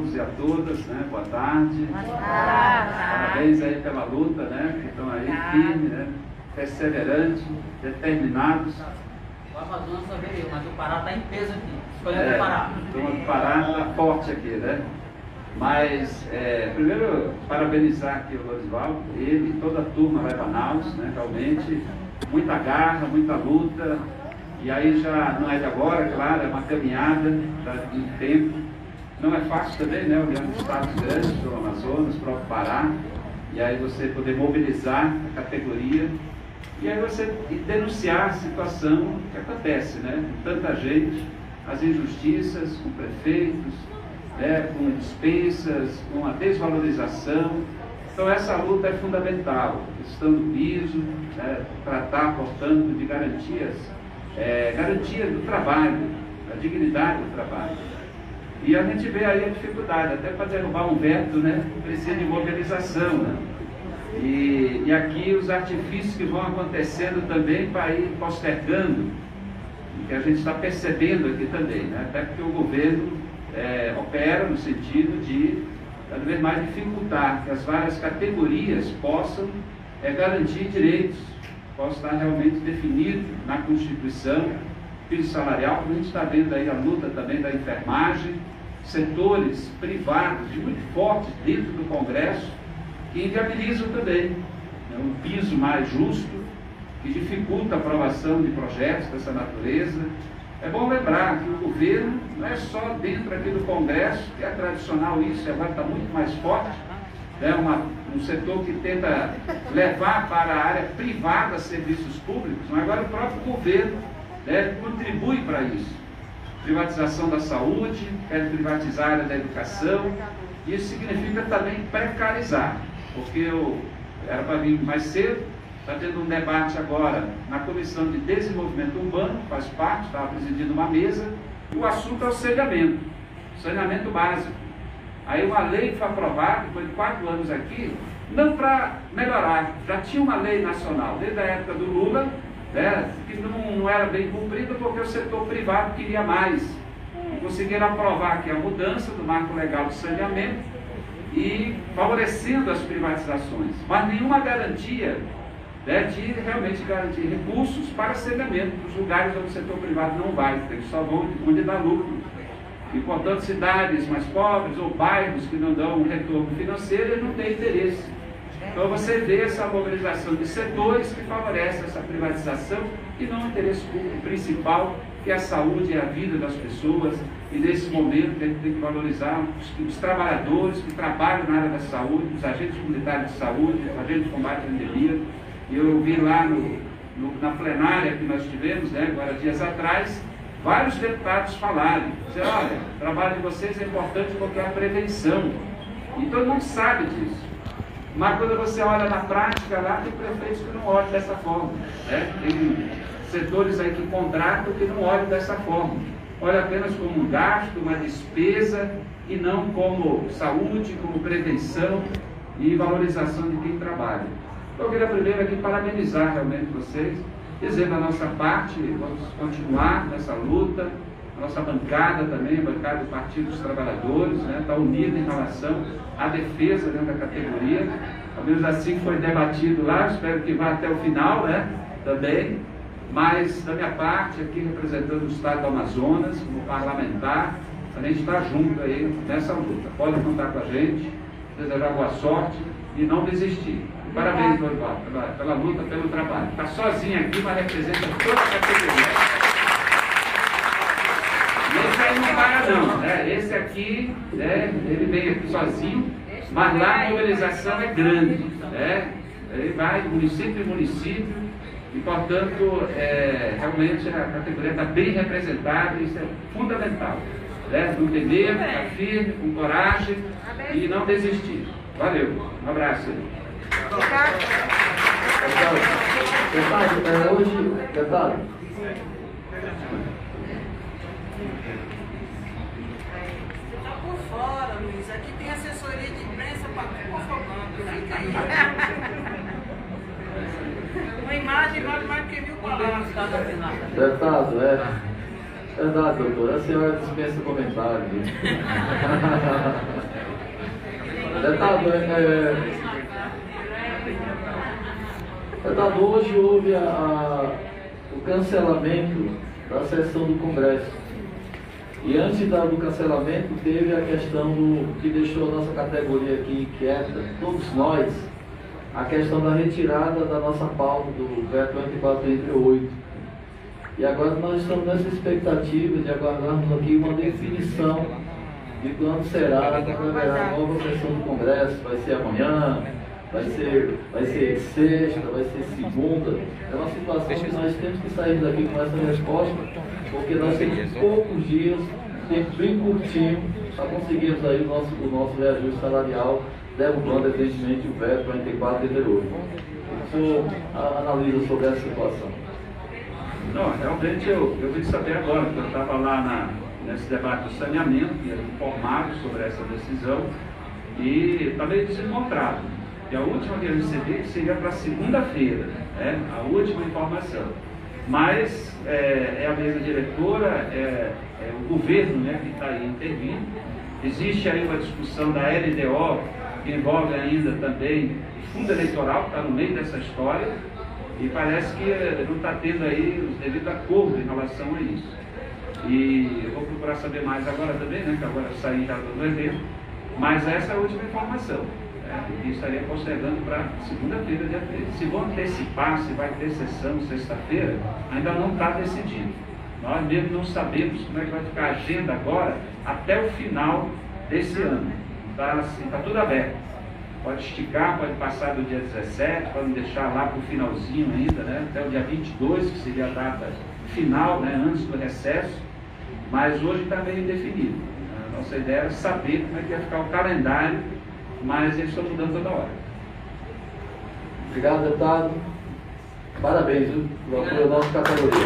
todos e a todas, né? Boa tarde. Boa tarde. Parabéns aí pela luta, né? Que estão aí firmes, né? Perseverantes, determinados. O Amazonas só veio, mas o Pará está em peso aqui. Escolhendo o Pará. O Pará está forte aqui, né? Mas, primeiro, parabenizar aqui o Lorisvaldo, ele e toda a turma lá em Manaus, né? Realmente, muita garra, muita luta. E aí já não é de agora, claro, é uma caminhada de um tempo. Não é fácil também, né? Olhando os estados grandes do Amazonas, o próprio Pará. E aí você poder mobilizar a categoria. E aí você denunciar a situação que acontece, né? Com tanta gente, as injustiças com prefeitos, né? Com dispensas, com a desvalorização. Então essa luta é fundamental, questão do piso, né? Tratar, portanto, de garantias, garantia do trabalho, a dignidade do trabalho. E a gente vê aí a dificuldade, até para derrubar um veto, né? Precisa de mobilização, né? E aqui os artifícios que vão acontecendo também para ir postergando, que a gente está percebendo aqui também, né? Até porque o governo opera no sentido de cada vez mais dificultar que as várias categorias possam garantir direitos, possam estar realmente definido na Constituição, piso salarial, como a gente está vendo aí a luta também da enfermagem, setores privados muito fortes dentro do Congresso, que inviabilizam também um piso mais justo, que dificulta a aprovação de projetos dessa natureza. É bom lembrar que o governo não é só dentro aqui do Congresso, que é tradicional isso, e agora está muito mais forte, é um setor que tenta levar para a área privada serviços públicos, mas agora o próprio governo contribui para isso. Privatização da saúde, quer privatizar a área da educação, isso significa também precarizar, porque era para vir mais cedo, está tendo um debate agora na Comissão de Desenvolvimento Urbano, faz parte, estava presidindo uma mesa, e o assunto é o saneamento básico. Aí uma lei que foi aprovada, depois de 4 anos aqui, não para melhorar, já tinha uma lei nacional, desde a época do Lula, que não era bem cumprida porque o setor privado queria mais. E conseguiram aprovar aqui a mudança do marco legal de saneamento e favorecendo as privatizações, mas nenhuma garantia de realmente garantir recursos para saneamento dos lugares onde o setor privado não vai, eles só vão onde dá lucro. E, portanto, cidades mais pobres ou bairros que não dão um retorno financeiro, eles não têm interesse. Então você vê essa mobilização de setores que favorece essa privatização e não o interesse público principal, que é a saúde e a vida das pessoas. E nesse momento a gente tem que valorizar os trabalhadores que trabalham na área da saúde, os agentes comunitários de saúde, os agentes de combate à pandemia. E eu vi lá na plenária que nós tivemos, agora dias atrás, vários deputados falarem, dizer, olha, o trabalho de vocês é importante porque é a prevenção. E todo mundo sabe disso. Mas quando você olha na prática lá, tem prefeitos que não olham dessa forma. Tem setores aí que contratam que não olham dessa forma. Olha apenas como um gasto, uma despesa, e não como saúde, como prevenção e valorização de quem trabalha. Então eu queria primeiro aqui parabenizar realmente vocês, dizer da nossa parte, vamos continuar nessa luta, a nossa bancada também, a bancada do Partido dos Trabalhadores, está unida em relação à defesa da categoria, ao menos assim foi debatido lá, espero que vá até o final, também, mas da minha parte, aqui representando o Estado do Amazonas, como parlamentar, a gente está junto aí nessa luta. Pode contar com a gente, desejar boa sorte e não desistir. Parabéns, Lorisvaldo, pela luta, pelo trabalho. Está sozinho aqui, mas representa toda a categoria. Esse aí não para não, Esse aqui, ele vem aqui sozinho, mas lá a mobilização é grande, Ele vai de município em município e, portanto, realmente a categoria está bem representada, isso é fundamental, Não ter medo, ficar firme, com coragem e não desistir. Valeu, um abraço aí. Deputado, hoje, deputado. Você está por fora, Luiz. Aqui tem assessoria de imprensa para tudo. Fica aí. Uma imagem vale mais que 1000 palavras. Deputado, Verdade, doutor. A senhora dispensa comentário. Deputado, deputado, hoje houve o cancelamento da sessão do Congresso. E antes do cancelamento, teve a questão que deixou a nossa categoria aqui inquieta, todos nós, a questão da retirada da nossa pauta do veto 2438. E agora nós estamos nessa expectativa de aguardarmos aqui uma definição de quando será, quando haverá a nova sessão do Congresso. Vai ser amanhã, vai ser sexta, vai ser segunda. É uma situação que nós temos que sair daqui com essa resposta, porque nós temos poucos dias, tempo bem curtinho, para conseguirmos aí o nosso reajuste salarial, derrubando evidentemente o veto 2438. O senhor analisa sobre essa situação? Não, realmente eu vim saber agora, porque eu estava lá nesse debate do saneamento, e era informado sobre essa decisão, e está meio desencontrado. E a última que eu recebi seria para segunda-feira, né? A última informação. Mas é a mesa diretora, é o governo, né, que está aí intervindo. Existe aí uma discussão da LDO, que envolve ainda também o fundo eleitoral, que está no meio dessa história, e parece que não está tendo aí os devidos acordos em relação a isso. E eu vou procurar saber mais agora também, né, que agora eu saí já do evento, mas essa é a última informação, que estaria postergando para segunda-feira, dia 13. Se vão antecipar, se vai ter sessão sexta-feira, ainda não está decidido. Nós mesmo não sabemos como é que vai ficar a agenda agora até o final desse ano. Está assim, tá tudo aberto. Pode esticar, pode passar do dia 17, pode deixar lá para o finalzinho ainda, né? Até o dia 22, que seria a data final, né? Antes do recesso. Mas hoje está meio indefinido. A nossa ideia era saber como é que ia ficar o calendário, mas eles estão mudando toda hora. Obrigado, deputado. Parabéns, viu? Pelo apoio à nossa categoria.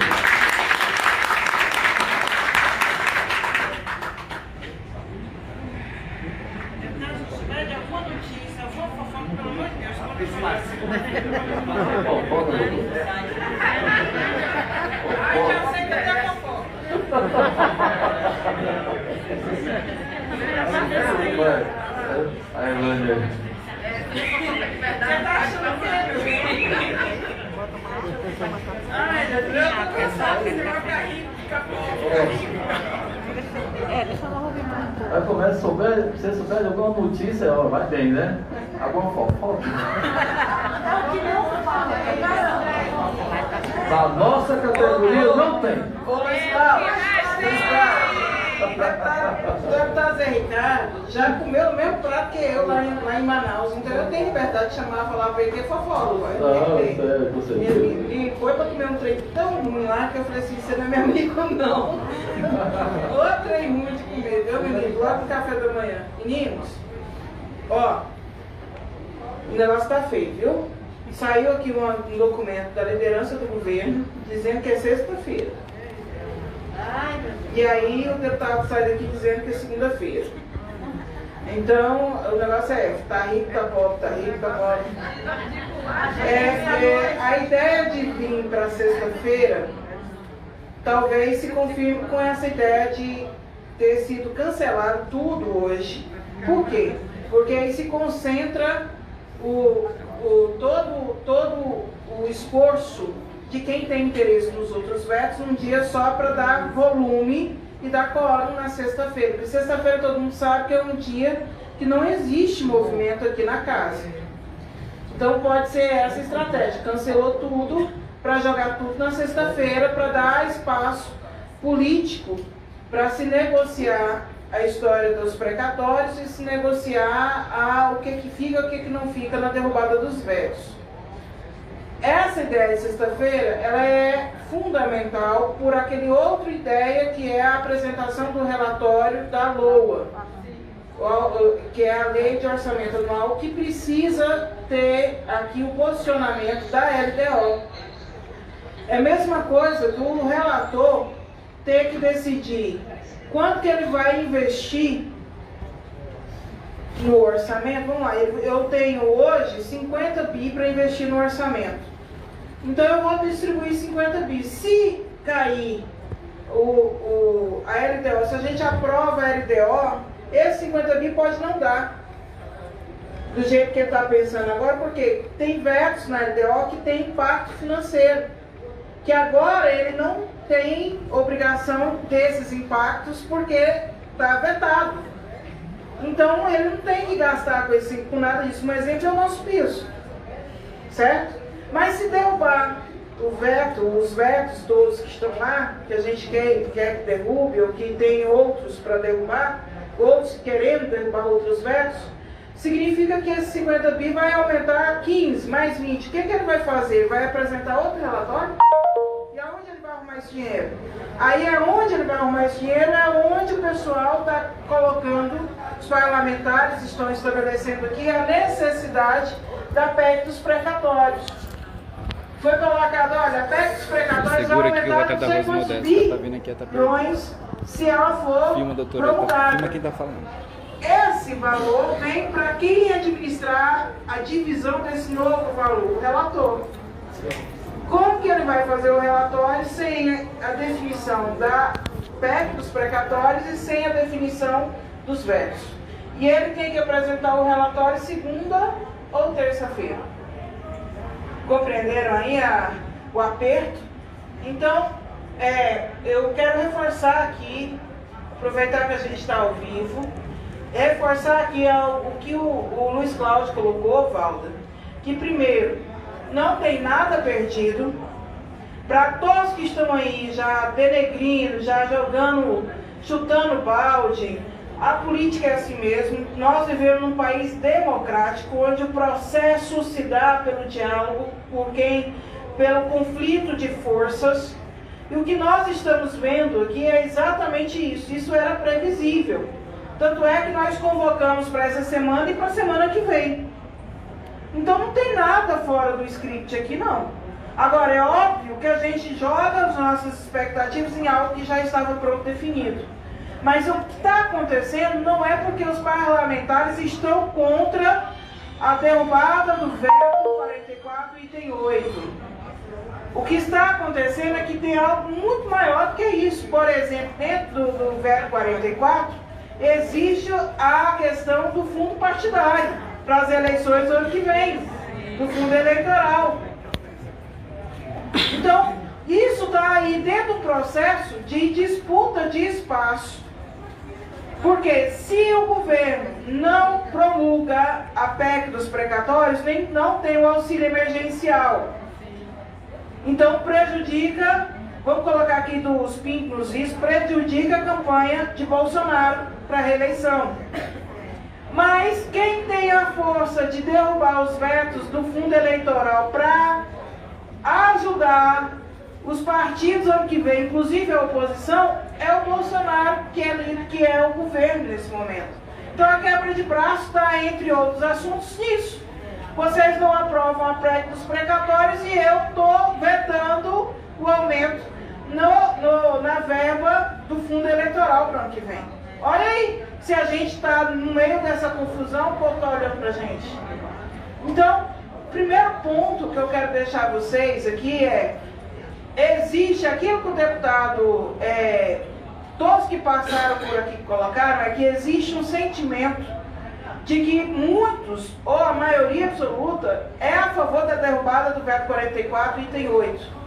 Aí começa a souber, se souber de alguma notícia, ó, vai bem, né? Alguma fofoca. Na nossa categoria não tem. O deputado Zé Ricardo já comeu o mesmo prato que eu lá em Manaus, então eu tenho liberdade de chamar e falar para ele que é fofoca. Com certeza. E foi para comer um trem tão ruim lá que eu falei assim, você não é meu amigo não. Outro trem ruim de comer, viu menino? Logo no café da manhã. Meninos, ó, o negócio tá feio, viu? Saiu aqui um documento da liderança do governo dizendo que é sexta-feira. E aí o deputado sai daqui dizendo que é segunda-feira. Então o negócio tá rico, tá pobre, tá rico, tá pobre. A ideia de vir para sexta-feira talvez se confirme com essa ideia de ter sido cancelado tudo hoje. Por quê? Porque aí se concentra todo o esforço de quem tem interesse nos outros vetos num dia só para dar volume e dar quórum na sexta-feira. Porque sexta-feira todo mundo sabe que é um dia que não existe movimento aqui na casa. Então pode ser essa estratégia. Cancelou tudo para jogar tudo na sexta-feira para dar espaço político para se negociar a história dos precatórios e se negociar o que fica e o que não fica na derrubada dos vetos. Essa ideia de sexta-feira, ela é fundamental por aquele outra ideia que é a apresentação do relatório da LOA, que é a Lei de Orçamento Anual, que precisa ter aqui o posicionamento da LDO. É a mesma coisa do relator ter que decidir quanto que ele vai investir no orçamento. Vamos lá, eu tenho hoje 50 bi para investir no orçamento. Então eu vou distribuir 50 bi. Se cair a LDO, se a gente aprova a LDO, esse 50 bi pode não dar. Do jeito que ele está pensando agora, porque tem vetos na LDO que tem impacto financeiro. Que agora ele não tem obrigação desses impactos porque está vetado. Então ele não tem que gastar com nada disso. Um exemplo é o nosso piso. Certo? Mas se derrubar os vetos todos que estão lá, que a gente quer que derrube, ou que tem outros para derrubar, outros querendo derrubar outros vetos, significa que esse 50 bi vai aumentar 15, mais 20. O que ele vai fazer? Ele vai apresentar outro relatório? E aonde ele vai arrumar esse dinheiro? Aí aonde ele vai arrumar esse dinheiro é onde o pessoal está colocando, os parlamentares estão estabelecendo aqui a necessidade da PEC dos precatórios. Foi colocado, olha, a PEC dos precatórios vai aumentar não sei quantos bilhões se ela for promulgada. Esse valor vem para quem administrar a divisão desse novo valor, o relator. Como que ele vai fazer o relatório sem a definição da PEC dos precatórios e sem a definição dos vetos? E ele tem que apresentar o relatório segunda ou terça-feira. Compreenderam aí o aperto? Então, eu quero reforçar aqui, aproveitar que a gente está ao vivo, reforçar aqui o que o Luiz Cláudio colocou, Valda, que primeiro, não tem nada perdido. Para todos que estão aí já denegrindo, já jogando, chutando balde, a política é assim mesmo. Nós vivemos num país democrático, onde o processo se dá pelo diálogo, pelo conflito de forças. E o que nós estamos vendo aqui é exatamente isso. Isso era previsível. Tanto é que nós convocamos para essa semana e para a semana que vem. Então não tem nada fora do script aqui, não. Agora, é óbvio que a gente joga as nossas expectativas em algo que já estava pronto definido. Mas o que está acontecendo não é porque os parlamentares estão contra a derrubada do veto 44, item 8. O que está acontecendo é que tem algo muito maior do que isso. Por exemplo, dentro do veto 44, existe a questão do fundo partidário para as eleições do ano que vem, do fundo eleitoral. Então, isso está aí dentro do processo de disputa de espaço. Porque se o governo não promulga a PEC dos precatórios, não tem o auxílio emergencial. Então prejudica, vamos colocar aqui dos pingos, isso prejudica a campanha de Bolsonaro para a reeleição. Mas quem tem a força de derrubar os vetos do fundo eleitoral para ajudar os partidos ano que vem, inclusive a oposição, é o Bolsonaro, que é o governo nesse momento. Então a quebra de braço está, entre outros assuntos, nisso. Vocês não aprovam a PEC dos precatórios e eu estou vetando o aumento na verba do fundo eleitoral para o ano que vem. Olha aí, se a gente está no meio dessa confusão, o povo está olhando para a gente. Então, o primeiro ponto que eu quero deixar vocês aqui existe aquilo que o deputado, todos que passaram por aqui colocaram, é que existe um sentimento de que muitos, ou a maioria absoluta, é a favor da derrubada do veto 44, item 8.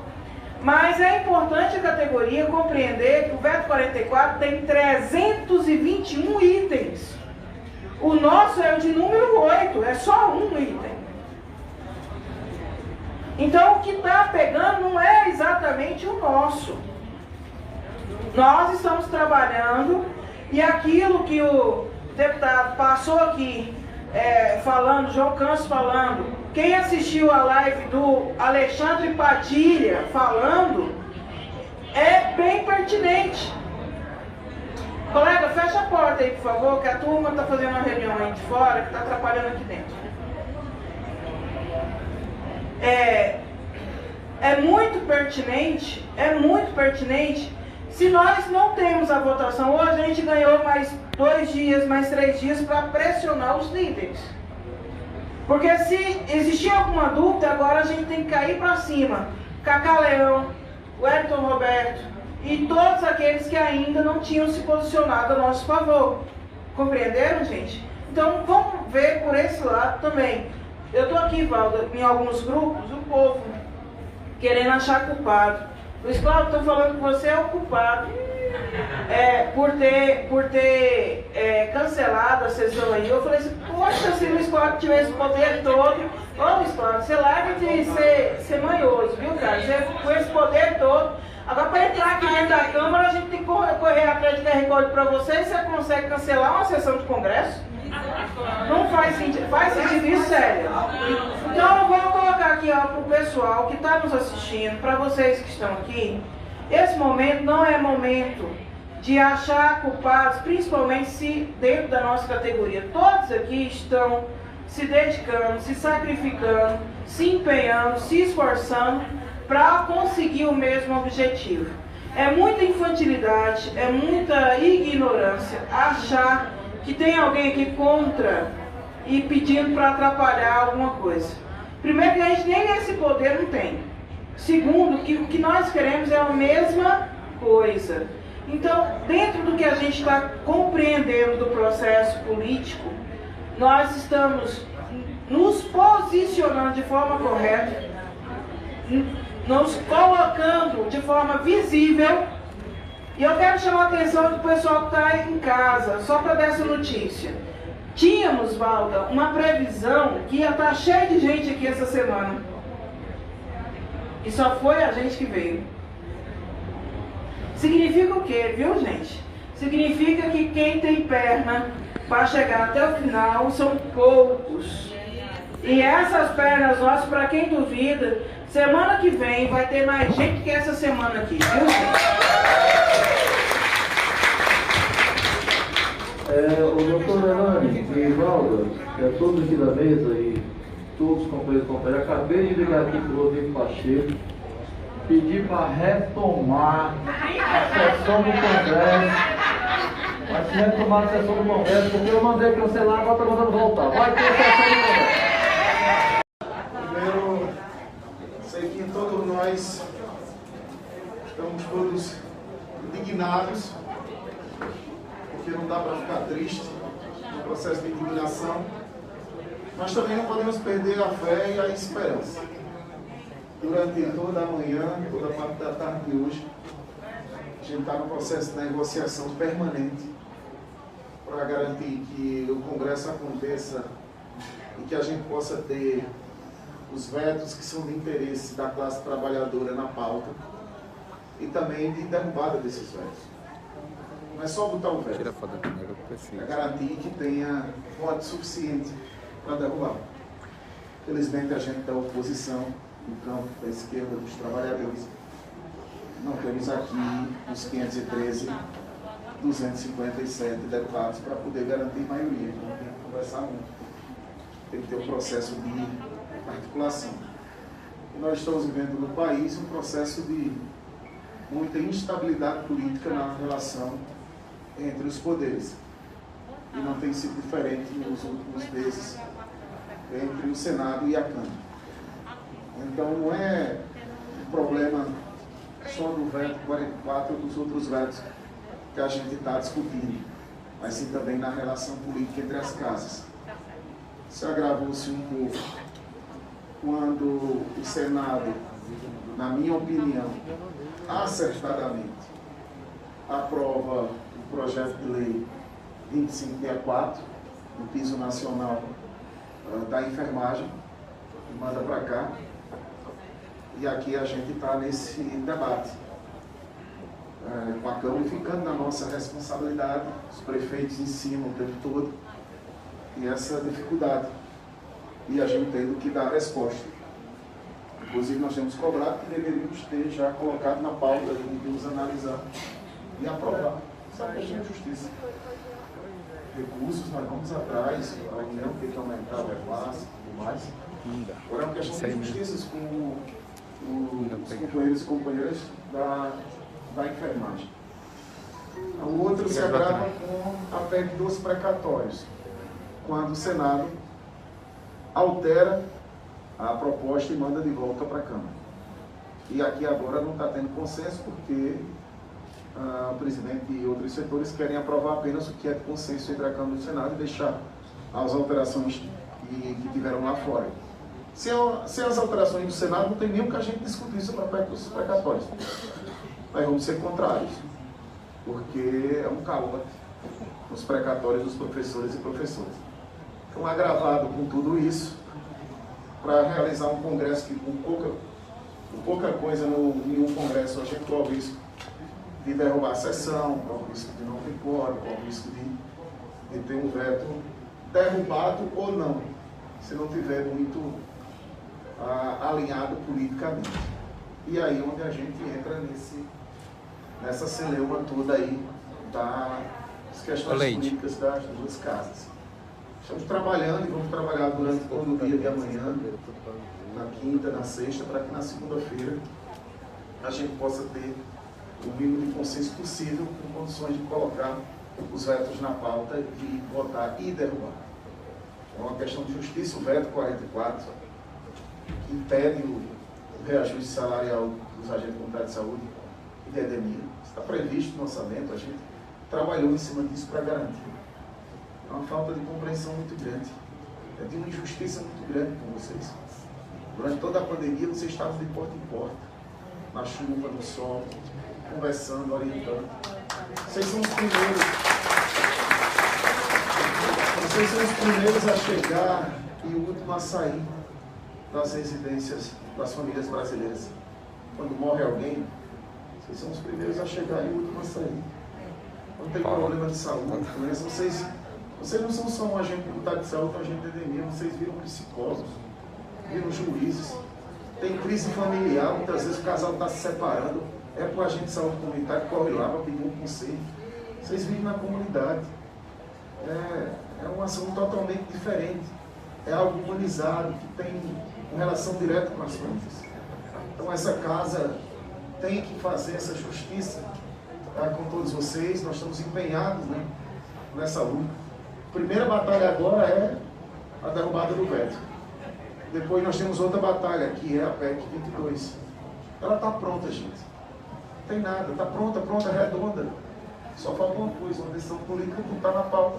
Mas é importante a categoria compreender que o veto 44 tem 321 itens. O nosso é o de número 8, é só um item. Então o que está pegando não é exatamente o nosso. Nós estamos trabalhando e aquilo que o deputado passou aqui falando, João Canso falando, quem assistiu a live do Alexandre Padilha falando, é bem pertinente. Colega, fecha a porta aí, por favor, que a turma está fazendo uma reunião aí de fora, que está atrapalhando aqui dentro. É muito pertinente. Se nós não temos a votação hoje, a gente ganhou mais 2 dias, mais 3 dias para pressionar os líderes. Porque se existir alguma dúvida, agora a gente tem que cair para cima. Cacá Leão, o Elton Roberto e todos aqueles que ainda não tinham se posicionado a nosso favor. Compreenderam, gente? Então vamos ver por esse lado também. Eu estou aqui, Valda, em alguns grupos, o povo querendo achar culpado. Luiz Cláudio, estou falando que você é o culpado por ter cancelado a sessão aí. Eu falei assim, poxa, se o Luiz Cláudio tivesse o poder todo, ô Luiz Cláudio, você larga de ser manhoso, viu, cara? Você com esse poder todo. Agora, para entrar aqui dentro da Câmara, a gente tem que correr atrás de QR Code para você e você consegue cancelar uma sessão de Congresso? Não faz sentido, isso sério. Então eu vou colocar aqui para o pessoal que está nos assistindo, para vocês que estão aqui, esse momento não é momento de achar culpados, principalmente se dentro da nossa categoria. Todos aqui estão se dedicando, se sacrificando, se empenhando, se esforçando para conseguir o mesmo objetivo. É muita infantilidade, é muita ignorância achar que tem alguém aqui contra e pedindo para atrapalhar alguma coisa. Primeiro, que a gente nem esse poder não tem. Segundo, que o que nós queremos é a mesma coisa. Então, dentro do que a gente está compreendendo do processo político, nós estamos nos posicionando de forma correta, nos colocando de forma visível. E eu quero chamar a atenção do pessoal que está em casa, só para dar essa notícia. Tínhamos, Valda, uma previsão que ia estar cheio de gente aqui essa semana. E só foi a gente que veio. Significa o quê, viu, gente? Significa que quem tem perna para chegar até o final são poucos. E essas pernas nossas, para quem duvida, semana que vem vai ter mais gente que essa semana aqui, viu, gente? O doutor Elane e Valda, todos aqui da mesa e todos os companheiros e companheiras, acabei de ligar aqui para o Rodrigo Pacheco, pedir para retomar a sessão do Congresso. Vai se retomar a sessão do Congresso, porque eu mandei cancelar, agora está mandando voltar. Vai ter sessão do Congresso. Primeiro, sei que todos nós estamos todos indignados, porque não dá para ficar triste no processo de indignação, mas também não podemos perder a fé e a esperança. Durante toda a manhã, toda a parte da tarde de hoje, a gente está no processo de negociação permanente para garantir que o Congresso aconteça e que a gente possa ter os vetos que são de interesse da classe trabalhadora na pauta e também de derrubada desses vetos. Não é só botar o veto, é garantir que tenha voto suficiente para derrubar. Felizmente a gente da oposição, no campo da esquerda dos trabalhadores, não temos aqui os 513, 257 deputados para poder garantir maioria, então tem que conversar muito. Tem que ter um processo de articulação. E nós estamos vivendo no país um processo de muita instabilidade política na relação entre os poderes. E não tem sido diferente nos últimos meses entre o Senado e a Câmara. Então não é um problema só do veto 44 ou dos outros vetos que a gente está discutindo, mas sim também na relação política entre as casas. Se agravou-se um pouco quando o Senado, na minha opinião, acertadamente, aprova o projeto de lei 2564, do piso nacional da enfermagem, e manda para cá. E aqui a gente está nesse debate com a Câmara, ficando na nossa responsabilidade, os prefeitos em cima o tempo todo, e essa dificuldade. E a gente tendo que dar resposta. Inclusive nós temos cobrado que deveríamos ter já colocado na pauta de nos analisar e aprovar. Isso é uma questão de justiça. Recursos, nós vamos atrás, a União tem que aumentar o repasse e tudo mais. Agora é uma questão de justiça com os companheiros e companheiras da enfermagem. O outro se agrava com a PEC dos precatórios, quando o Senado altera a proposta e manda de volta para a Câmara. E aqui agora não está tendo consenso porque o presidente e outros setores querem aprovar apenas o que é de consenso entre a Câmara e o Senado e deixar as alterações que tiveram lá fora. Sem as alterações do Senado, não tem nem o que a gente discutir sobre os precatórios. Nós vamos ser contrários, porque é um calote os precatórios dos professores e professoras. Então, agravado com tudo isso, para realizar um congresso que com pouca coisa em um congresso a gente corre o risco de derrubar a sessão, corre o risco de não ter quórum, corre o risco de ter um veto derrubado ou não, se não tiver muito alinhado politicamente. E aí onde a gente entra nessa celeuma toda aí das questões políticas das duas casas. Estamos trabalhando e vamos trabalhar durante todo o dia de amanhã, na quinta, na sexta, para que na segunda-feira a gente possa ter o mínimo de consenso possível, com condições de colocar os vetos na pauta, de votar e derrubar. É uma questão de justiça, o veto 44, que impede o reajuste salarial dos agentes comunitários de saúde e de endemia. Está previsto no orçamento, a gente trabalhou em cima disso para garantir. É uma falta de compreensão muito grande, é de uma injustiça muito grande com vocês. Durante toda a pandemia, vocês estavam de porta em porta, na chuva, no sol, conversando, orientando. Vocês são os primeiros. Vocês são os primeiros a chegar e o último a sair das residências das famílias brasileiras. Quando morre alguém, vocês são os primeiros a chegar e o último a sair. Quando tem problema de saúde, doença, vocês não são só um agente comunitário de saúde, um agente de endemia, vocês viram psicólogos, viram juízes. Tem crise familiar, muitas vezes o casal está se separando, é para o agente de saúde comunitário que corre lá para pedir um conselho. Vocês vivem na comunidade. É um assunto totalmente diferente. É algo humanizado, que tem uma relação direta com as famílias. Então essa casa tem que fazer essa justiça com todos vocês. Nós estamos empenhados, né, nessa luta. A primeira batalha agora é a derrubada do veto. Depois nós temos outra batalha, que é a PEC 22. Ela está pronta, gente. Não tem nada, está pronta, redonda. Só falta uma coisa, uma decisão política que está na pauta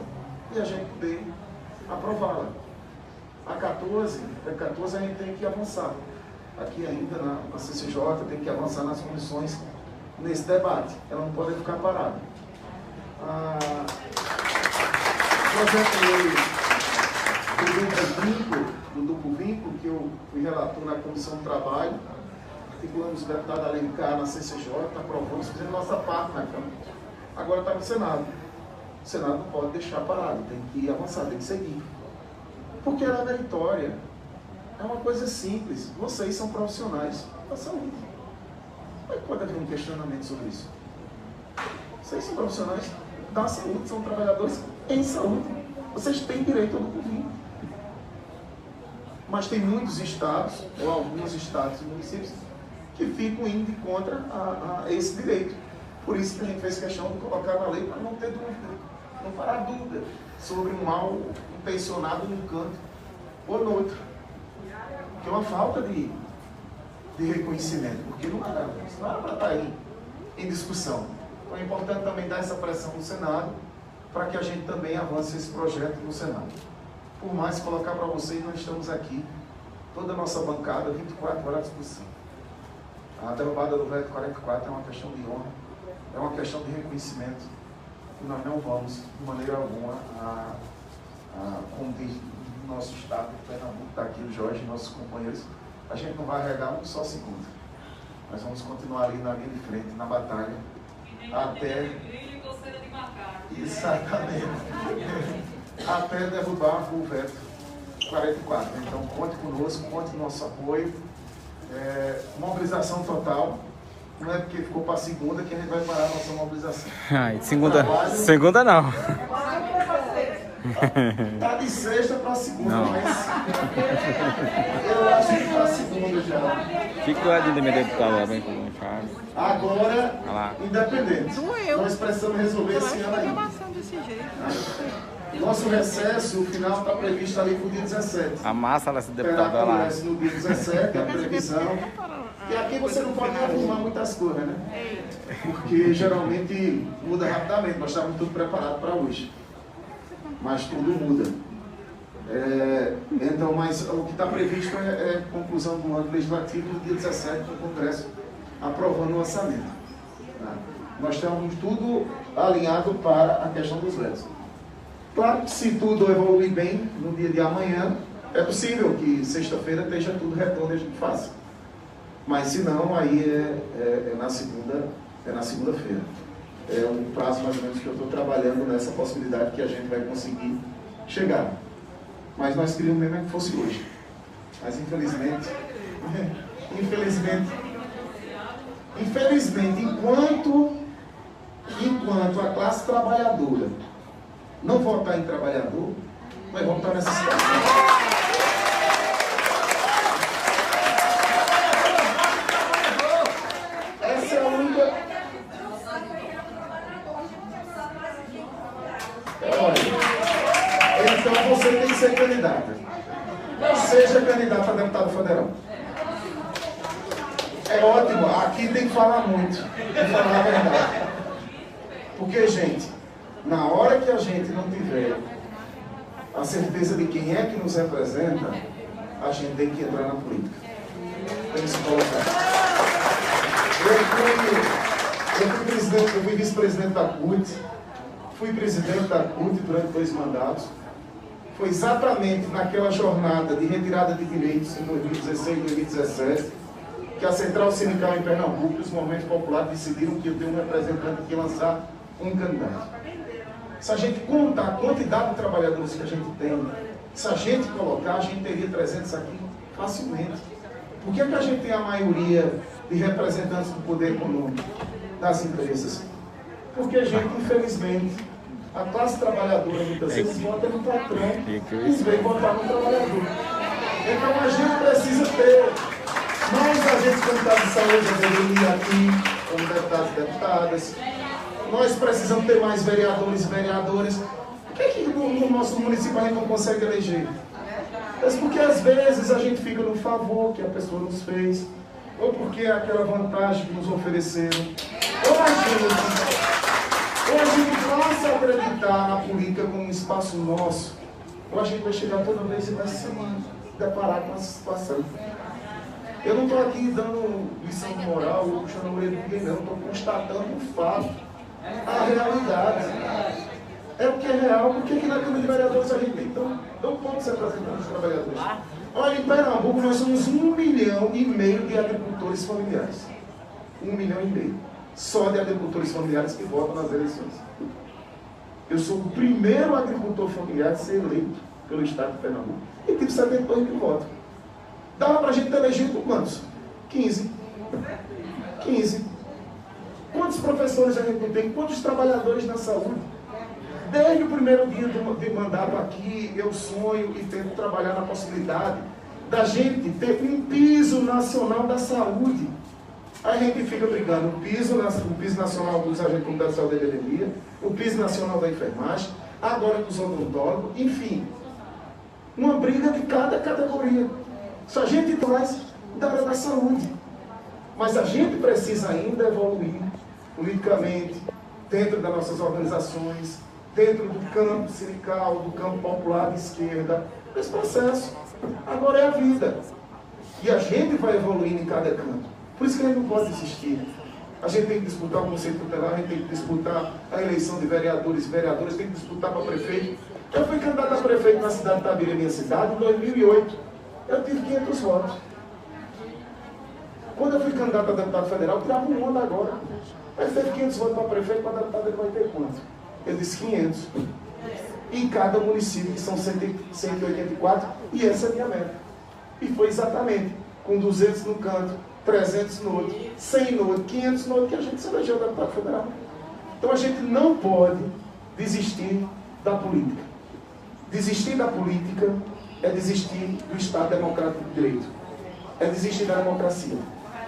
e a gente poder aprová-la. A 14 a gente tem que avançar. Aqui ainda na CCJ tem que avançar nas comissões nesse debate. Ela não pode ficar parada. O projeto do duplo vínculo, que eu fui relator na Comissão do Trabalho, articulamos o deputado Alencar na CCJ, aprovamos, fizemos nossa parte na Câmara. Agora está no Senado. O Senado não pode deixar parado, tem que avançar, tem que seguir. Porque ela é meritória. É uma coisa simples. Vocês são profissionais da saúde. Como é que pode haver um questionamento sobre isso? Vocês são profissionais da saúde, são trabalhadores em saúde. Vocês têm direito ao duplo vínculo. Mas tem muitos estados, ou alguns estados e municípios, que ficam indo de contra a esse direito. Por isso que a gente fez questão de colocar na lei para não ter dúvida, não parar dúvida sobre um mal intencionado num canto ou no outro. Que é uma falta de reconhecimento, porque não era para estar aí em discussão. Então é importante também dar essa pressão no Senado, para que a gente também avance esse projeto no Senado. Por mais colocar para vocês, nós estamos aqui, toda a nossa bancada, 24 horas de discussão. A derrubada do veto 44 é uma questão de honra, é uma questão de reconhecimento, e nós não vamos, de maneira alguma, como diz o nosso estado, Pernambuco, está aqui o Jorge e nossos companheiros, a gente não vai arregar um só segundo. Nós vamos continuar ali na linha de frente, na batalha, até... Exatamente. Até derrubar o veto 44. Então, conte conosco, conte no nosso apoio. Mobilização total. Não é porque ficou para segunda que a gente vai parar a nossa mobilização. Ai, segunda não. Tá de sexta para segunda, não. Mas eu acho que para segunda já. Fica lá de deputado, bem com agora, independente. Nós precisamos resolver esse ano aí. Nosso recesso, o final está previsto ali para o dia 17. A massa dessa deputada lá. No dia 17, a previsão. E E aqui você não pode arrumar muitas coisas, né? Porque geralmente muda rapidamente. Nós estávamos tudo preparados para hoje. Mas tudo muda. Então, mas o que está previsto é a conclusão do ano legislativo no dia 17 do Congresso, aprovando o orçamento. Tá? Nós estamos tudo alinhado para a questão dos vetos. Claro que se tudo evoluir bem no dia de amanhã, é possível que sexta-feira esteja tudo redondo e a gente faça. Mas se não, aí é na segunda-feira. É um prazo mais ou menos que eu estou trabalhando nessa possibilidade que a gente vai conseguir chegar. Mas nós queríamos mesmo que fosse hoje. Mas infelizmente, enquanto a classe trabalhadora não votar em trabalhador, nós vamos estar nessa situação. Essa é a única. Olha, então você tem que ser candidata. Não seja candidata a deputado federal. É ótimo, aqui tem que falar muito, tem que falar a verdade. Porque, gente, na hora que a gente não tiver a certeza de quem é que nos representa, a gente tem que entrar na política. Tem que se colocar. Eu fui vice-presidente da CUT, fui presidente da CUT durante 2 mandatos. Foi exatamente naquela jornada de retirada de direitos em 2016 e 2017 que a Central Sindical em Pernambuco e os movimentos populares decidiram que eu tenho um representante que ia lançar um candidato. Se a gente contar a quantidade de trabalhadores que a gente tem, se a gente colocar, a gente teria 300 aqui facilmente. Por que a gente tem a maioria de representantes do poder econômico, das empresas? Porque a gente, infelizmente, a classe trabalhadora muitas vezes vota no patrão em vez de votar no trabalhador. Então a gente precisa ter mais agentes comunitários de saúde, deveria aqui, como deputados e deputadas. Nós precisamos ter mais vereadores e vereadoras. Por que no nosso município a gente não consegue eleger? É porque às vezes a gente fica no favor que a pessoa nos fez, ou porque é aquela vantagem que nos ofereceram. Ou a gente passa a acreditar na política como um espaço nosso, ou a gente vai chegar toda vez e vai se deparar com essa situação. Eu não estou aqui dando lição de moral ou puxando a orelha de ninguém, não. Estou constatando um fato, a realidade. É o que é real, porque aqui na Câmara de Vereadores a gente tem tão poucos representantes dos trabalhadores. Olha, em Pernambuco nós somos 1,5 milhão de agricultores familiares. 1,5 milhão. Só de agricultores familiares que votam nas eleições. Eu sou o primeiro agricultor familiar a ser eleito pelo Estado de Pernambuco. E tive 72 mil votos. Dava para a gente ter elegido quantos? 15. Quantos professores a gente não tem? Quantos trabalhadores na saúde? Desde o primeiro dia de mandato aqui, eu sonho e tento trabalhar na possibilidade da gente ter um piso nacional da saúde. A gente fica brigando o piso nacional dos agentes comunitários de saúde e endemia, o piso nacional da enfermagem, agora dos odontólogos, enfim. Uma briga de cada categoria. Se a gente faz da área da saúde. Mas a gente precisa ainda evoluir politicamente, dentro das nossas organizações, dentro do campo sindical, do campo popular de esquerda, esse processo. Agora é a vida. E a gente vai evoluindo em cada canto. Por isso que a gente não pode desistir. A gente tem que disputar o conselho tutelar, a gente tem que disputar a eleição de vereadores e vereadoras, tem que disputar para prefeito. Eu fui candidato a prefeito na cidade de Tabira, minha cidade, em 2008. Eu tive 500 votos. Quando eu fui candidato a deputado federal, eu tirava um onda agora. Mas teve 500 votos para prefeito, para deputado ele vai ter quanto? Eu disse 500. Em cada município, que são 184, e essa é a minha meta. E foi exatamente com 200 no canto, 300 no outro, 100 no outro, 500 no outro, que a gente se elegeu deputado federal. Então a gente não pode desistir da política. Desistir da política é desistir do Estado Democrático de Direito. É desistir da democracia.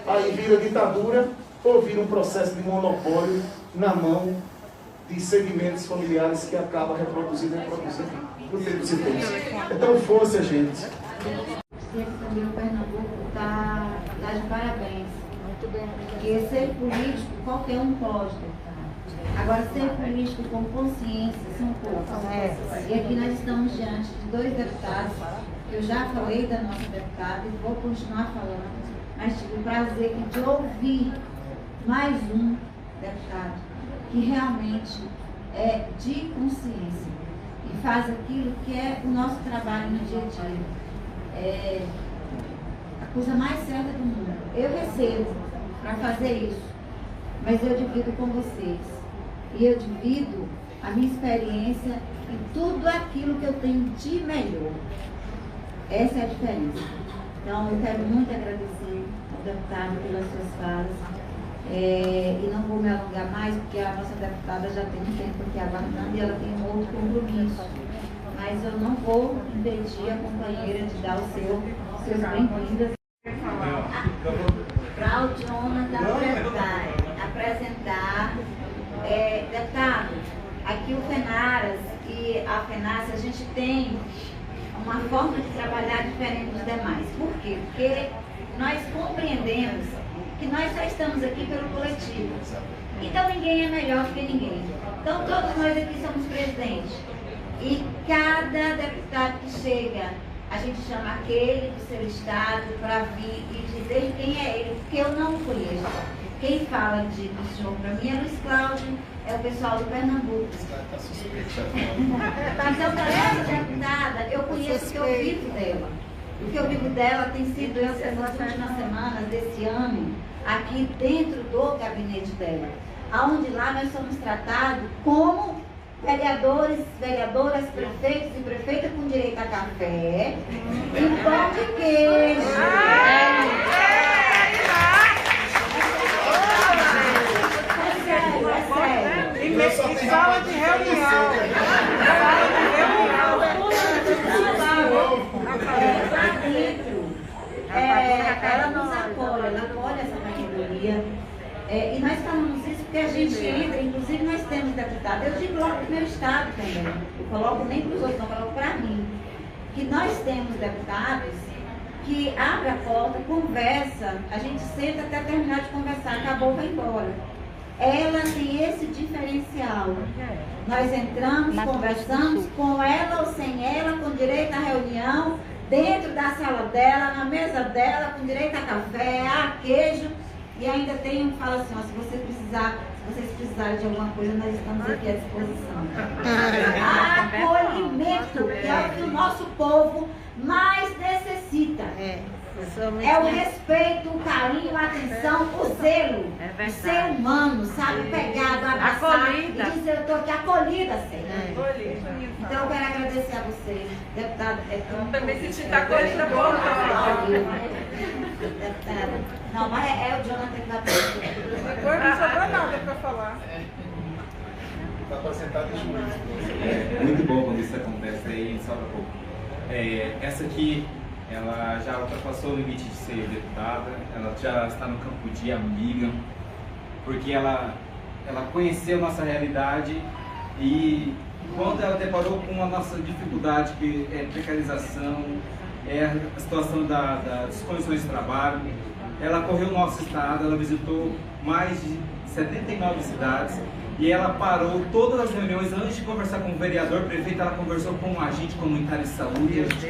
Aí vira ditadura ou vira um processo de monopólio na mão de segmentos familiares que acaba reproduzindo no tempo de tempos. Então, força, gente. Também o Pernambuco está de parabéns. Porque ser político, qualquer um pode, deputado. Agora, ser político com consciência são poucos. E aqui nós estamos diante de 2 deputados, que eu já falei da nossa deputada e vou continuar falando, mas tive o prazer de ouvir mais um deputado que realmente é de consciência e faz aquilo que é o nosso trabalho no dia a dia. É a coisa mais certa do mundo. Eu recebo para fazer isso, mas eu divido com vocês. E eu divido a minha experiência e tudo aquilo que eu tenho de melhor. Essa é a diferença. Então, eu quero muito agradecer ao deputado pelas suas falas. E não vou me alongar mais, porque a nossa deputada já tem um tempo aqui aguardando e ela tem um outro compromisso. Mas eu não vou impedir a companheira de dar os seus bem-vindas. Para o Jonathan apresentar. Deputado, aqui o FENARAS e a FENAS, a gente tem uma forma de trabalhar diferente dos demais. Por quê? Porque nós compreendemos que nós só estamos aqui pelo coletivo. Então ninguém é melhor que ninguém. Então todos nós aqui somos presidentes. E cada deputado que chega, a gente chama aquele do seu estado para vir e dizer quem é ele, porque eu não o conheço. Quem fala do senhor para mim é Luiz Cláudio, é o pessoal do Pernambuco. Então, para essa deputada, eu conheço o que eu vivo dela. O que eu vivo dela tem sido essas últimas semanas desse ano, aqui dentro do gabinete dela, onde lá nós somos tratados como vereadores, vereadoras, prefeitos e prefeitas com direito a café e pão de queijo. E sala de reunião. Ela nos apoia, ela apoia essa categoria. E nós falamos isso porque a gente entra, inclusive nós temos deputado, eu digo logo para o meu estado também, eu coloco nem para os outros, não, coloco para mim, que nós temos deputados que abrem a porta, conversa, a gente senta até terminar de conversar, acabou, vai embora. Ela tem esse diferencial. Nós entramos, conversamos com ela ou sem ela, com direito à reunião, dentro da sala dela, na mesa dela, com direito a café, a queijo. E ainda tem um que fala assim, ó, se vocês precisarem de alguma coisa, nós estamos aqui à disposição. Acolhimento, que é o que o nosso povo mais necessita. É o respeito, o carinho, a atenção, o zelo. O ser humano, sabe, pegado, abraçar e dizer, eu estou aqui acolhida, Senhor. Então eu quero agradecer a vocês, deputado. Também se está acolhida por nós. Não, mas é o Jonathan que vai fazer. Agora não sobrou nada para falar. Está para sentar de joelhos. Muito bom quando isso acontece aí, sobra pouco. Essa aqui, ela já ultrapassou o limite de ser deputada, ela já está no campo de amiga, porque ela conheceu nossa realidade e quando ela deparou com a nossa dificuldade, que é precarização, é a situação das condições de trabalho, ela correu o nosso estado, ela visitou mais de 79 cidades e ela parou todas as reuniões antes de conversar com o vereador, prefeito, ela conversou com um agente comunitário de saúde e a gente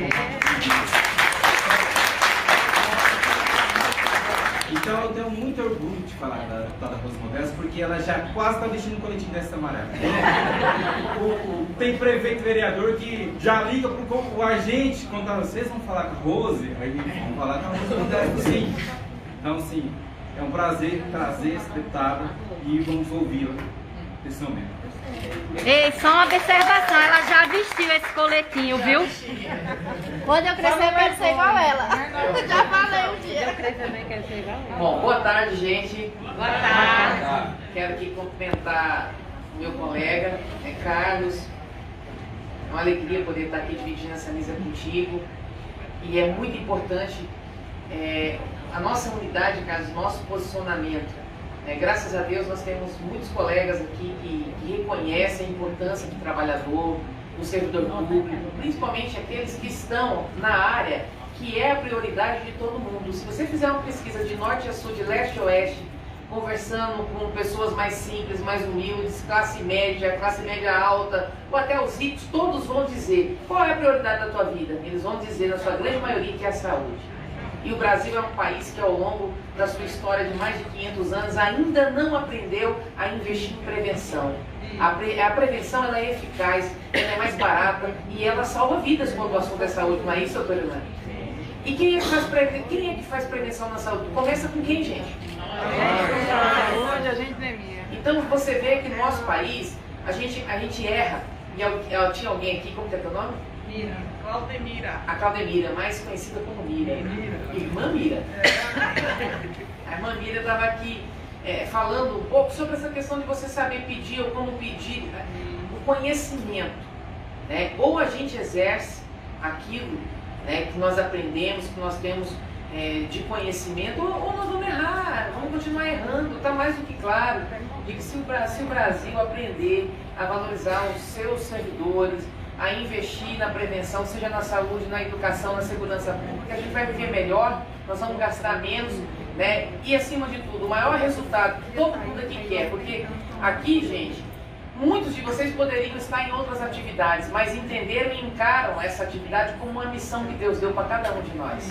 Então eu tenho muito orgulho de falar da deputada Rose Modesto, porque ela já quase está vestindo o coletivo dessa amarela. Tem prefeito e vereador que já liga para o agente, quando vocês vão falar com a Rose, aí vamos falar com a Rose Modesto, sim. Então sim, é um prazer trazer essa deputada e vamos ouvi-la nesse momento. Ei, só uma observação, ela já vestiu esse coletinho, viu? Quando eu crescer, eu quero ser igual ela. Já falei um dia. Eu crescer, também quero ser igual ela. Bom, boa tarde, gente. Boa tarde. Quero aqui cumprimentar o meu colega, Carlos. É uma alegria poder estar aqui dividindo essa mesa contigo. E é muito importante a nossa unidade, Carlos, nosso posicionamento. Graças a Deus nós temos muitos colegas aqui que reconhecem a importância do trabalhador, do servidor público, principalmente aqueles que estão na área que é a prioridade de todo mundo. Se você fizer uma pesquisa de norte a sul, de leste a oeste, conversando com pessoas mais simples, mais humildes, classe média alta, ou até os ricos, todos vão dizer qual é a prioridade da tua vida. Eles vão dizer, na sua grande maioria, que é a saúde. E o Brasil é um país que, ao longo da sua história de mais de 500 anos, ainda não aprendeu a investir em prevenção. A prevenção ela é eficaz, ela é mais barata e ela salva vidas quando o assunto é saúde, não é isso, doutora Helena? E quem é que faz prevenção na saúde? Começa com quem, gente? Onde a gente temia. Então você vê que no nosso país a gente erra. E tinha alguém aqui, como que é teu nome? Mira. Claudemira. A Claudemira, mais conhecida como Mira. Irmã Mira. A irmã Mira estava aqui falando um pouco sobre essa questão de você saber pedir ou como pedir, o conhecimento. Né? Ou a gente exerce aquilo, né, que nós aprendemos, que nós temos de conhecimento, ou nós vamos errar, vamos continuar errando. Está mais do que claro de que se o Brasil aprender a valorizar os seus servidores, a investir na prevenção, seja na saúde, na educação, na segurança pública, a gente vai viver melhor, nós vamos gastar menos, né? E acima de tudo, o maior resultado que todo mundo aqui quer, porque aqui, gente, muitos de vocês poderiam estar em outras atividades, mas entenderam e encaram essa atividade como uma missão que Deus deu para cada um de nós.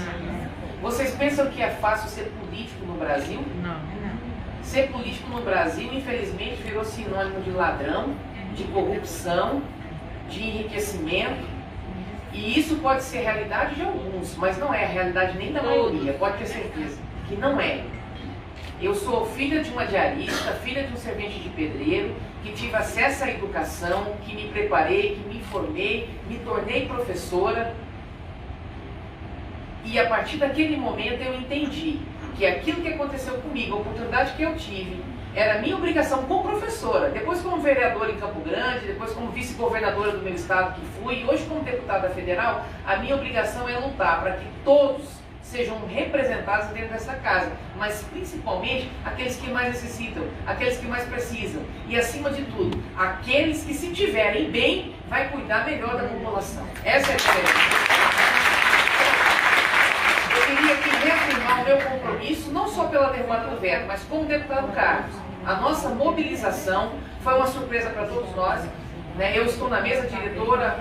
Vocês pensam que é fácil ser político no Brasil? Não. Ser político no Brasil, infelizmente, virou sinônimo de ladrão, de corrupção, de enriquecimento, e isso pode ser realidade de alguns, mas não é a realidade nem da maioria, pode ter certeza que não é. Eu sou filha de uma diarista, filha de um servente de pedreiro, que tive acesso à educação, que me preparei, que me formei, me tornei professora, e a partir daquele momento eu entendi que aquilo que aconteceu comigo, a oportunidade que eu tive, era minha obrigação como professora, depois como vereadora em Campo Grande, depois como vice-governadora do meu estado que fui, e hoje como deputada federal, a minha obrigação é lutar para que todos sejam representados dentro dessa casa, mas principalmente aqueles que mais necessitam, aqueles que mais precisam, e acima de tudo, aqueles que se tiverem bem, vai cuidar melhor da população. Essa é a diferença. Eu queria aqui reafirmar o meu compromisso, não só pela derrubada do veto, mas como deputado Carlos. A nossa mobilização foi uma surpresa para todos nós. Né? Eu estou na mesa diretora,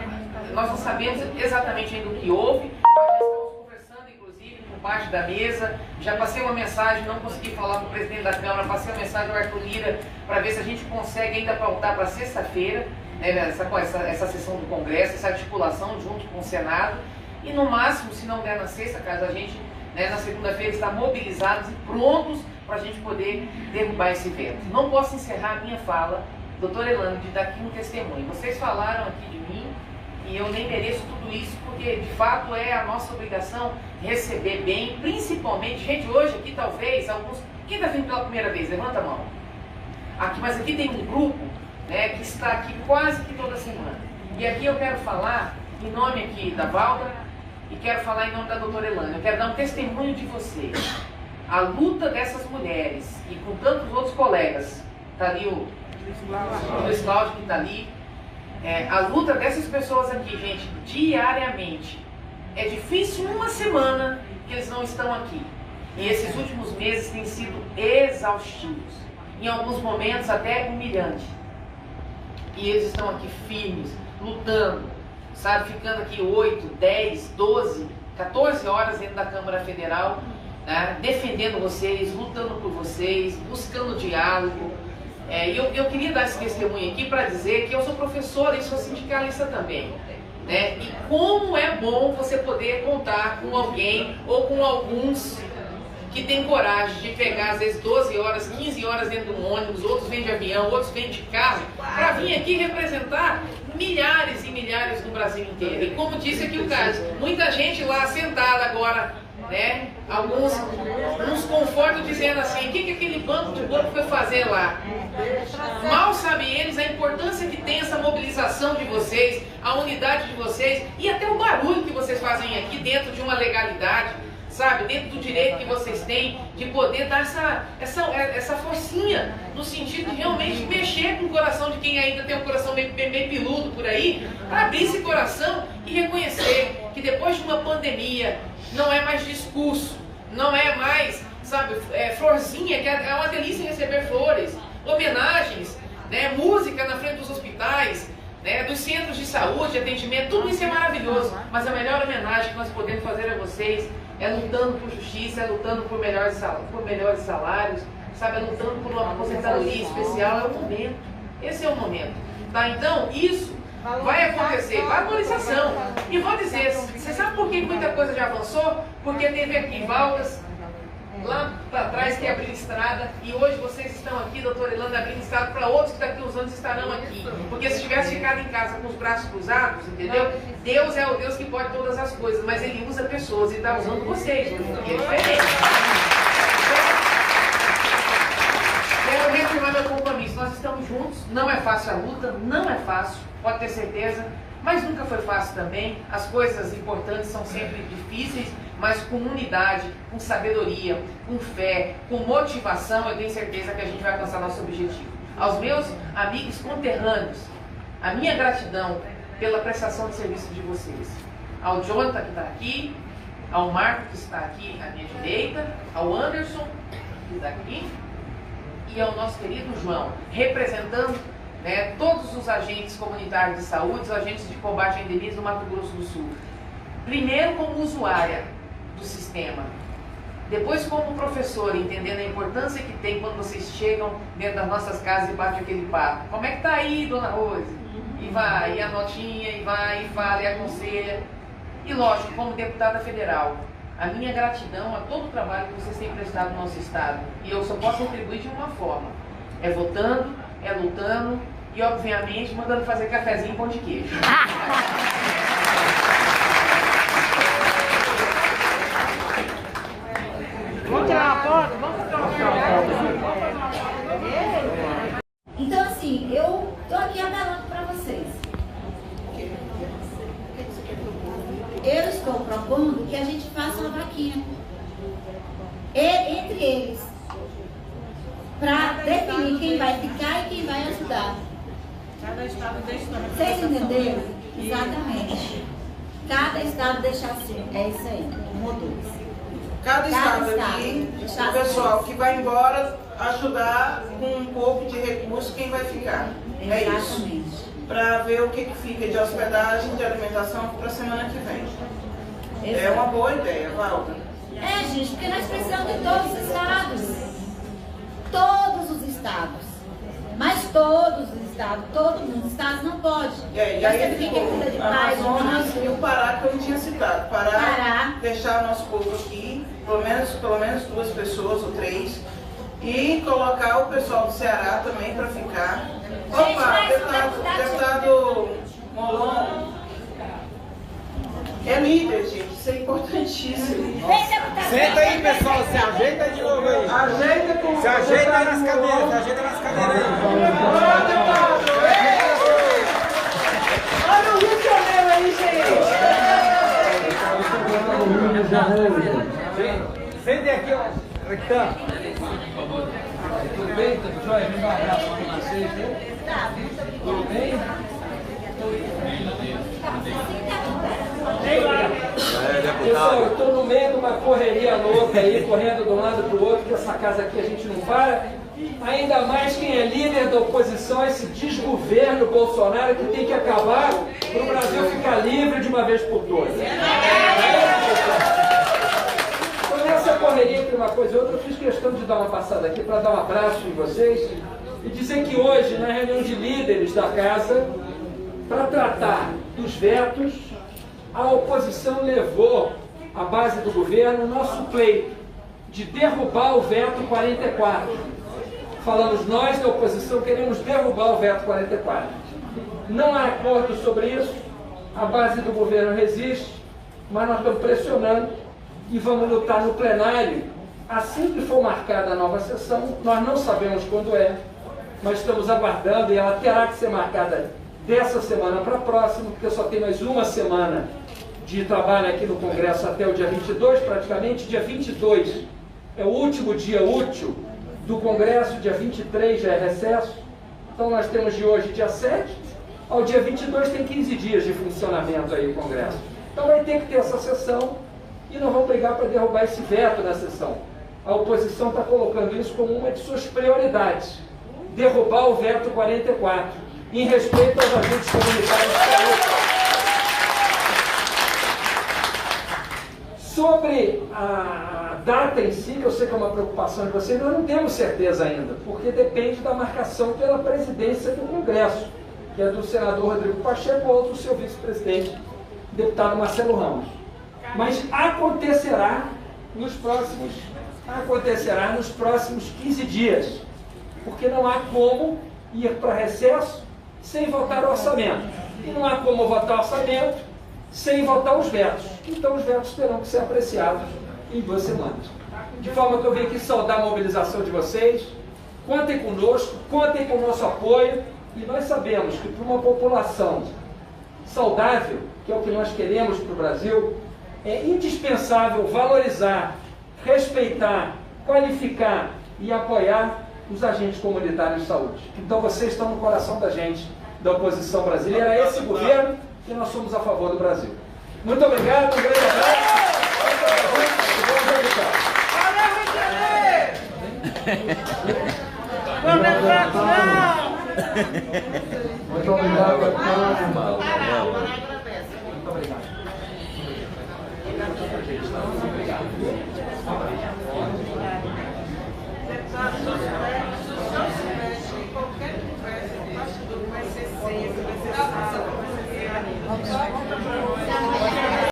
nós não sabemos exatamente ainda o que houve, nós já estamos conversando, inclusive, por parte da mesa. Já passei uma mensagem, não consegui falar com o presidente da Câmara, passei uma mensagem ao Arthur Lira para ver se a gente consegue ainda pautar para sexta-feira, né, essa sessão do Congresso, essa articulação junto com o Senado. E no máximo, se não der na sexta, caso a gente, né, na segunda-feira, está mobilizados e prontos para a gente poder derrubar esse veto. Não posso encerrar a minha fala, doutora Elane, de dar aqui um testemunho. Vocês falaram aqui de mim e eu nem mereço tudo isso, porque de fato é a nossa obrigação receber bem, principalmente, gente, hoje aqui talvez, alguns, quem está vindo pela primeira vez? Levanta a mão. Aqui, mas aqui tem um grupo, né, que está aqui quase que toda semana. E aqui eu quero falar em nome aqui da Valda e quero falar em nome da doutora Elane. Eu quero dar um testemunho de vocês. A luta dessas mulheres e com tantos outros colegas, está ali o Luiz Cláudio que está ali, a luta dessas pessoas aqui, gente, diariamente. É difícil uma semana que eles não estão aqui. E esses últimos meses têm sido exaustivos. Em alguns momentos até humilhante. E eles estão aqui firmes, lutando, sabe, ficando aqui 8, 10, 12, 14 horas dentro da Câmara Federal, né, defendendo vocês, lutando por vocês, buscando diálogo. E eu queria dar esse testemunho aqui para dizer que eu sou professora e sou sindicalista também. Né? E como é bom você poder contar com alguém ou com alguns que tem coragem de pegar às vezes 12 horas, 15 horas dentro de um ônibus, outros vêm de avião, outros vêm de carro, para vir aqui representar milhares e milhares do Brasil inteiro. E como disse aqui o Carlos, muita gente lá sentada agora, né? Alguns confortam dizendo assim, o que aquele bando de bobo foi fazer lá? Mal sabem eles a importância que tem essa mobilização de vocês, a unidade de vocês e até o barulho que vocês fazem aqui dentro de uma legalidade. sabe, dentro do direito que vocês têm, de poder dar essa forcinha, no sentido de realmente mexer com o coração de quem ainda tem um coração meio peludo por aí, para abrir esse coração e reconhecer que depois de uma pandemia, não é mais discurso, não é mais, sabe, florzinha, que é uma delícia receber flores, homenagens, né, música na frente dos hospitais, né, dos centros de saúde, atendimento, tudo isso é maravilhoso, mas a melhor homenagem que nós podemos fazer a vocês é lutando por justiça, é lutando por melhores salários, sabe, é lutando por uma aposentadoria especial, é o momento, esse é o momento, tá? Então, isso vai acontecer, valorização. E vou dizer, você sabe por que muita coisa já avançou? Porque teve aqui Valdas, lá para trás, que abriu estrada, e hoje vocês estão aqui, doutora Ilana, abrindo estrada para outros que daqui a uns anos estarão aqui. Porque se tivesse ficado em casa com os braços cruzados, entendeu? Deus é o Deus que pode todas as coisas, mas Ele usa pessoas e está usando vocês, e é diferente. Quero reafirmar meu compromisso, nós estamos juntos, não é fácil a luta, não é fácil, pode ter certeza, mas nunca foi fácil também, as coisas importantes são sempre difíceis, mas com unidade, com sabedoria, com fé, com motivação, eu tenho certeza que a gente vai alcançar nosso objetivo. Aos meus amigos conterrâneos, a minha gratidão pela prestação de serviço de vocês. Ao Jonathan que está aqui, ao Marco que está aqui à minha direita, ao Anderson que está aqui, e ao nosso querido João, representando, né, todos os agentes comunitários de saúde, os agentes de combate a endemias do Mato Grosso do Sul. Primeiro como usuária do sistema, depois como professora, entendendo a importância que tem quando vocês chegam dentro das nossas casas e batem aquele papo. Como é que tá aí, dona Rose? E vai, e a notinha, e vai, e fala, e aconselha. E lógico, como deputada federal, a minha gratidão a todo o trabalho que vocês têm prestado no nosso estado. E eu só posso retribuir de uma forma. É votando, é lutando e, obviamente, mandando fazer cafezinho e pão de queijo. Vamos tirar uma foto? Vamos tirar uma foto. Então, assim, eu tô aqui apelando para vocês. Eu estou propondo que a gente faça uma vaquinha entre eles, para definir quem vai ficar e quem vai ajudar. Cada estado deixa. Vocês entenderam? Exatamente. Cada estado deixar assim. É isso aí. Mudou. Cada estado aqui, o pessoal que vai embora ajudar com um pouco de recurso quem vai ficar. É Exatamente. isso. Para ver o que fica de hospedagem, de alimentação para a semana que vem. Exato. É uma boa ideia, Valda. É, gente, porque nós precisamos de todos os estados. Todos os estados. Mas todos os estados não pode. E aí fica cuida de paz, Amazonas e o Pará que eu não tinha citado. Pará, deixar o nosso povo aqui, pelo menos 2 pessoas ou 3, e colocar o pessoal do Ceará também para ficar. Opa, deputado Molon. É líder, gente, isso é importantíssimo. Senta aí, pessoal, se ajeita de novo aí. Ajeita com se ajeita aí nas cadeiras, se ajeita nas cadeiras aí. Olha o Rio de Janeiro aí, gente. Sente aqui, ó. Aqui tá. Tudo bem? Tudo jóia? Vem dar um abraço para vocês, viu? Tudo bem? Pessoal, eu estou no meio de uma correria louca aí, correndo de um lado para o outro, que essa casa aqui a gente não para. Ainda mais quem é líder da oposição, esse desgoverno Bolsonaro que tem que acabar para o Brasil ficar livre de uma vez por todas. Então, nessa correria entre uma coisa e outra, eu fiz questão de dar uma passada aqui para dar um abraço em vocês e dizer que hoje, na reunião de líderes da casa, para tratar dos vetos, a oposição levou à base do governo o nosso pleito de derrubar o veto 44. Falamos, nós da oposição queremos derrubar o veto 44. Não há acordo sobre isso, a base do governo resiste, mas nós estamos pressionando e vamos lutar no plenário. Assim que for marcada a nova sessão, nós não sabemos quando é, mas estamos aguardando e ela terá que ser marcada dessa semana para a próxima, porque só tem mais uma semana de trabalho aqui no Congresso até o dia 22, praticamente. Dia 22 é o último dia útil do Congresso, dia 23 já é recesso. Então nós temos de hoje, dia 7, ao dia 22 tem 15 dias de funcionamento aí o Congresso. Então vai ter que ter essa sessão e nós vamos brigar para derrubar esse veto na sessão. A oposição está colocando isso como uma de suas prioridades. Derrubar o veto 44, em respeito aos agentes comunitários de saúde. Sobre a data em si, que eu sei que é uma preocupação de vocês, nós não temos certeza ainda, porque depende da marcação pela presidência do Congresso, que é do senador Rodrigo Pacheco ou do seu vice-presidente, deputado Marcelo Ramos. Mas acontecerá nos próximos 15 dias, porque não há como ir para recesso sem votar o orçamento. E não há como votar o orçamento sem votar os vetos. Então os vetos terão que ser apreciados em 2 semanas. De forma que eu venho aqui saudar a mobilização de vocês. Contem conosco, contem com o nosso apoio. E nós sabemos que para uma população saudável, que é o que nós queremos para o Brasil, é indispensável valorizar, respeitar, qualificar e apoiar os agentes comunitários de saúde. Então vocês estão no coração da gente, da oposição brasileira, a esse governo, e nós somos a favor do Brasil. Muito obrigado, um grande abraço. Muito obrigado a todos. Muito obrigado.